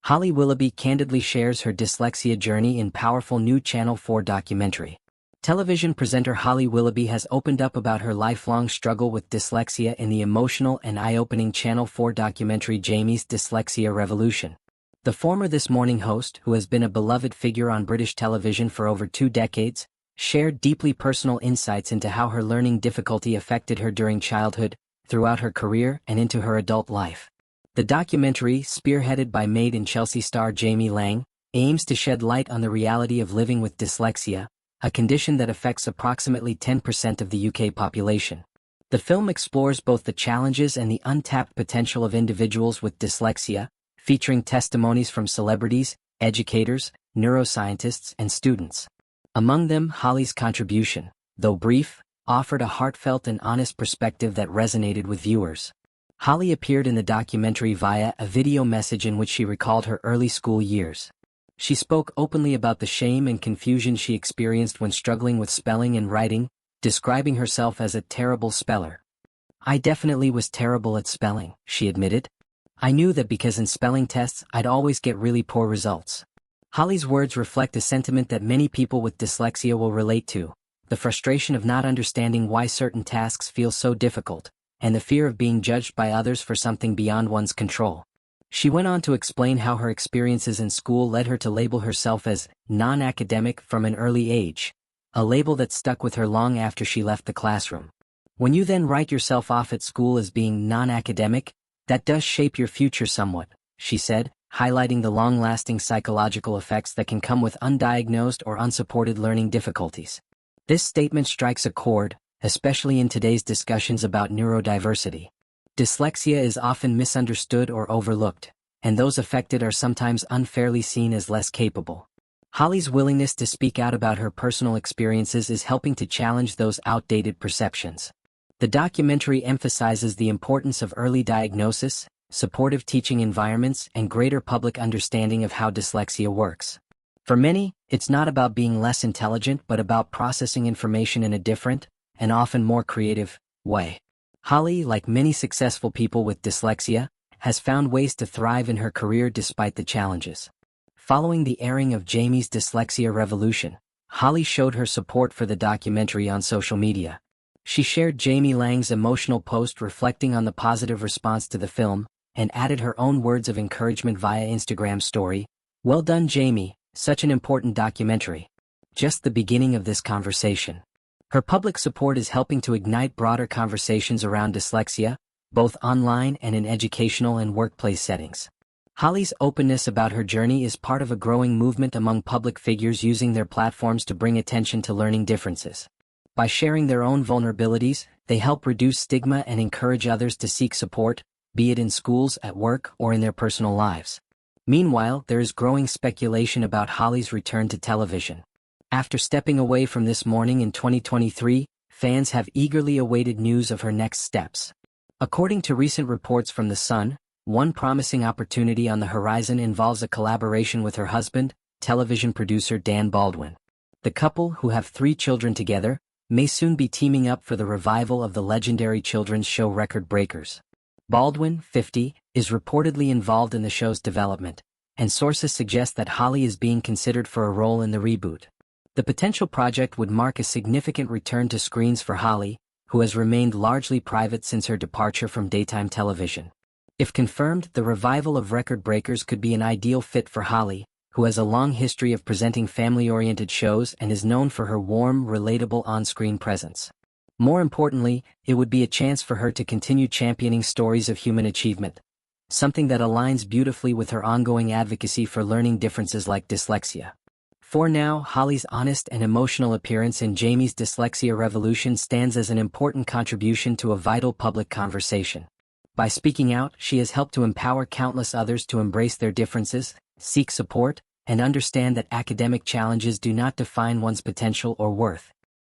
Holly Willoughby candidly shares her dyslexia journey in powerful new Channel 4 documentary. Television presenter Holly Willoughby has opened up about her lifelong struggle with dyslexia in the emotional and eye-opening Channel 4 documentary Jamie's Dyslexia Revolution. The former This Morning host, who has been a beloved figure on British television for over 2 decades, shared deeply personal insights into how her learning difficulty affected her during childhood, throughout her career, and into her adult life. The documentary, spearheaded by Made in Chelsea star Jamie Laing, aims to shed light on the reality of living with dyslexia, a condition that affects approximately 10% of the UK population. The film explores both the challenges and the untapped potential of individuals with dyslexia, featuring testimonies from celebrities, educators, neuroscientists, and students. Among them, Holly's contribution, though brief, offered a heartfelt and honest perspective that resonated with viewers. Holly appeared in the documentary via a video message in which she recalled her early school years. She spoke openly about the shame and confusion she experienced when struggling with spelling and writing, describing herself as a terrible speller. "I definitely was terrible at spelling," she admitted. "I knew that because in spelling tests I'd always get really poor results." Holly's words reflect a sentiment that many people with dyslexia will relate to: the frustration of not understanding why certain tasks feel so difficult, and the fear of being judged by others for something beyond one's control. She went on to explain how her experiences in school led her to label herself as non-academic from an early age, a label that stuck with her long after she left the classroom. When you then write yourself off at school as being non-academic, that does shape your future somewhat, she said, highlighting the long-lasting psychological effects that can come with undiagnosed or unsupported learning difficulties. This statement strikes a chord, especially in today's discussions about neurodiversity. Dyslexia is often misunderstood or overlooked, and those affected are sometimes unfairly seen as less capable. Holly's willingness to speak out about her personal experiences is helping to challenge those outdated perceptions. The documentary emphasizes the importance of early diagnosis, supportive teaching environments, and greater public understanding of how dyslexia works. For many, it's not about being less intelligent but about processing information in a different, and often more creative, way. Holly, like many successful people with dyslexia, has found ways to thrive in her career despite the challenges. Following the airing of Jamie's Dyslexia Revolution, Holly showed her support for the documentary on social media. She shared Jamie Laing's emotional post reflecting on the positive response to the film, and added her own words of encouragement via Instagram story. "Well done, Jamie, such an important documentary. Just the beginning of this conversation." Her public support is helping to ignite broader conversations around dyslexia, both online and in educational and workplace settings. Holly's openness about her journey is part of a growing movement among public figures using their platforms to bring attention to learning differences. By sharing their own vulnerabilities, they help reduce stigma and encourage others to seek support, be it in schools, at work, or in their personal lives. Meanwhile, there is growing speculation about Holly's return to television. After stepping away from This Morning in 2023, fans have eagerly awaited news of her next steps. According to recent reports from The Sun, one promising opportunity on the horizon involves a collaboration with her husband, television producer Dan Baldwin. The couple, who have 3 children together, may soon be teaming up for the revival of the legendary children's show Record Breakers. Baldwin, 50, is reportedly involved in the show's development, and sources suggest that Holly is being considered for a role in the reboot. The potential project would mark a significant return to screens for Holly, who has remained largely private since her departure from daytime television. If confirmed, the revival of Record Breakers could be an ideal fit for Holly, who has a long history of presenting family-oriented shows and is known for her warm, relatable on-screen presence. More importantly, it would be a chance for her to continue championing stories of human achievement, something that aligns beautifully with her ongoing advocacy for learning differences like dyslexia. For now, Holly's honest and emotional appearance in Jamie's Dyslexia Revolution stands as an important contribution to a vital public conversation. By speaking out, she has helped to empower countless others to embrace their differences, seek support, and understand that academic challenges do not define one's potential or worth.